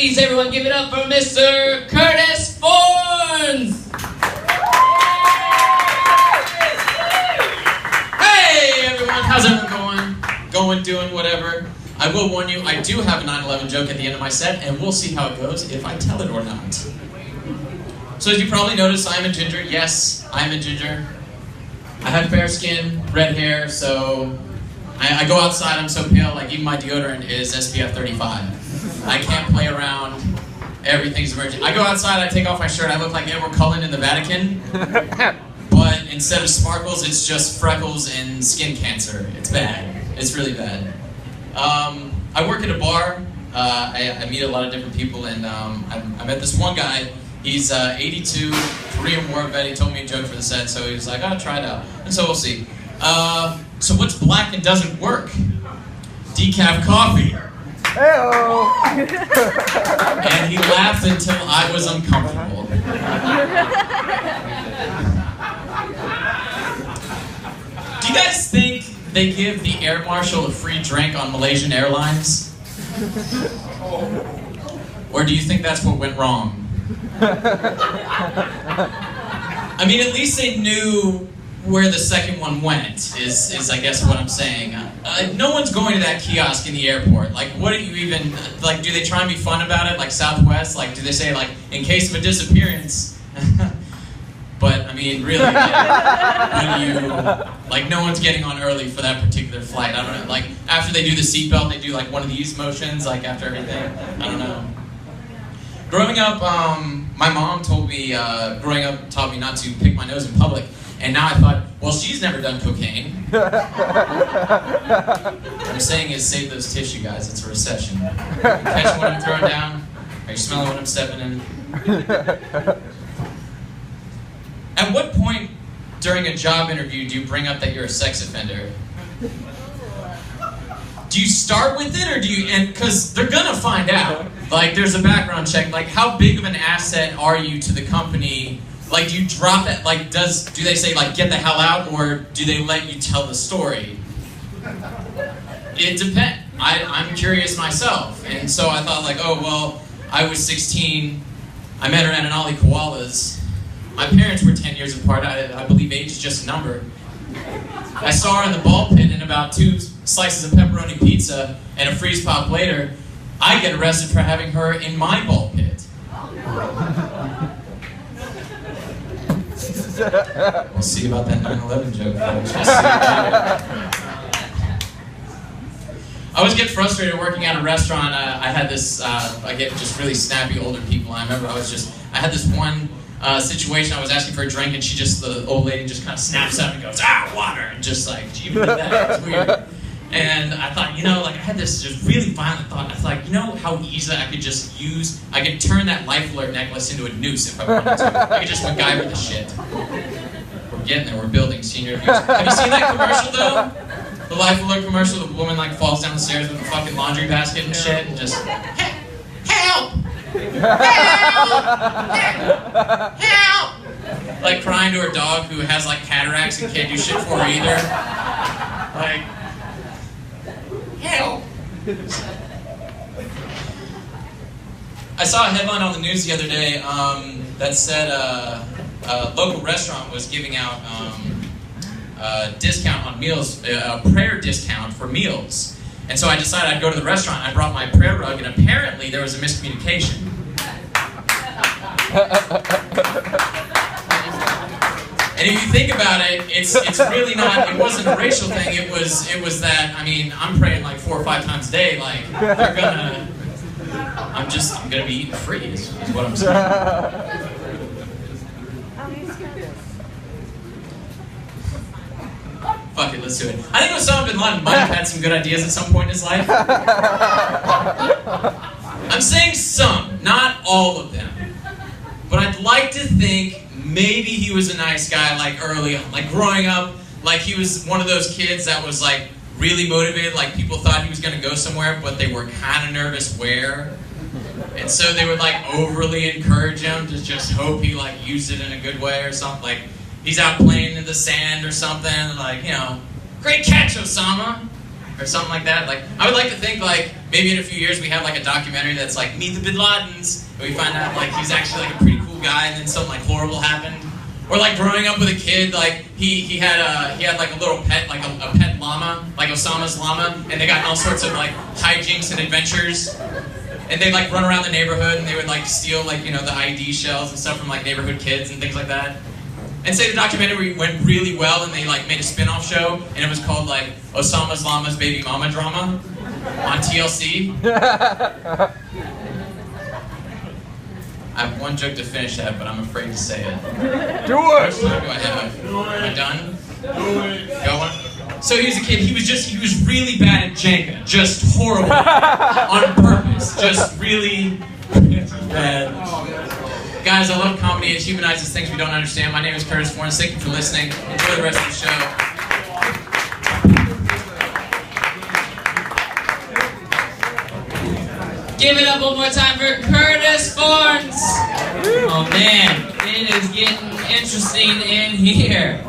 please everyone give it up for Mr. Curtis Fornes! Hey everyone, how's everyone going? Doing whatever. I will warn you, I do have a 9/11 joke at the end of my set, and we'll see how it goes if I tell it or not. So as you probably noticed, I'm a ginger. Yes, I'm a ginger. I have fair skin, red hair, so I go outside, I'm so pale, like even my deodorant is SPF 35. I can't play around, everything's emerging. I go outside, I take off my shirt, I look like Edward Cullen in the Vatican, but instead of sparkles, it's just freckles and skin cancer. It's bad. It's really bad. I work at a bar, I meet a lot of different people, and I met this one guy. He's 82, 3 or more vet. He told me a joke for the set, so he was like, "Oh, try it out." And so we'll see. So what's black and doesn't work? Decaf coffee. Hey-o. And he laughed until I was uncomfortable. Do you guys think they give the air marshal a free drink on Malaysian Airlines? Or do you think that's what went wrong? I mean, at least they knew where the second one went, is I guess what I'm saying. No one's going to that kiosk in the airport. Like, what do you even, like, do they try and be fun about it, like Southwest? Like, do they say, like, in case of a disappearance? But, I mean, really, when you, like, no one's getting on early for that particular flight. I don't know, like, after they do the seatbelt, they do, like, one of these motions, like, after everything. I don't know. Growing up, my mom told me, growing up, taught me not to pick my nose in public. And now I thought, well, she's never done cocaine. What I'm saying is save those tissue, guys. It's a recession. Are you catching what I'm throwing down? Are you smelling what I'm stepping in? At what point during a job interview do you bring up that you're a sex offender? Do you start with it, or do you, and because they're gonna find out. Like, there's a background check. Like, how big of an asset are you to the company? Like, do you drop it, like, do they say, like, get the hell out, or do they let you tell the story? It depends. I'm curious myself, and so I thought, like, oh, well, I was 16, I met her at an Ollie Koala's. My parents were 10 years apart. I believe age is just a number. I saw her in the ball pit, and about 2 slices of pepperoni pizza and a freeze pop later, I get arrested for having her in my ball pit. We'll see about that 9/11 joke, folks. We'll see I always get frustrated working at a restaurant. I had this, I get just really snappy older people. I remember I had this one situation. I was asking for a drink, and the old lady just kind of snaps up and goes, "Ah, water!" And just like, "Do you believe that?" It's weird. And I thought, like, I had this just really violent thought. I thought, how easily I could turn that Life Alert necklace into a noose if I wanted to. I could just MacGyver the shit. We're getting there. We're building senior abuse. Have you seen that commercial, though? The Life Alert commercial, the woman, like, falls down the stairs with a fucking laundry basket and shit, and just, help! Help! Help! Like, crying to her dog who has, like, cataracts and can't do shit for her either. Like, help! I saw a headline on the news the other day that said a local restaurant was giving out a discount on meals, a prayer discount for meals. And so I decided I'd go to the restaurant. I brought my prayer rug, and apparently there was a miscommunication. And if you think about it, it's really not, it wasn't a racial thing, it was that, I mean, I'm praying like 4 or 5 times a day, like, I'm gonna be eating free, is what I'm saying. Fuck it, let's do it. I think Osama bin Laden might have had some good ideas at some point in his life. I'm saying some, not all of them. But I'd like to think maybe he was a nice guy, like, early on. Like, growing up, like, he was one of those kids that was, like, really motivated. Like, people thought he was going to go somewhere, but they were kind of nervous where. And so they would, like, overly encourage him to just hope he, like, used it in a good way or something. Like, he's out playing in the sand or something, like, great catch, Osama. or something like that. Like, I would like to think, like, maybe in a few years we have, like, a documentary that's, like, Meet the Bin Ladens, and we find out, like, he's actually, like, a pretty cool guy, and then something, like, horrible happened. Or, like, growing up with a kid, like, he had, like, a little pet, like, a pet llama, like Osama's llama, and they got in all sorts of, like, hijinks and adventures. And they'd, like, run around the neighborhood, and they would, like, steal, like, you know, the ID shells and stuff from, like, neighborhood kids and things like that. And say the documentary went really well, and they, like, made a spin-off show, and it was called, like, Osama's Llama's Baby Mama Drama on TLC. I have one joke to finish that, but I'm afraid to say it. Do How it! much time do I have? Am I done? Do it! Going? So he was a kid, he was really bad at Jenga. Just horrible. On purpose. Just really bad. Guys, I love comedy. It humanizes things we don't understand. My name is Curtis Fornes. Thank you for listening. Enjoy the rest of the show. Give it up one more time for Curtis Fornes. Oh man, it is getting interesting in here.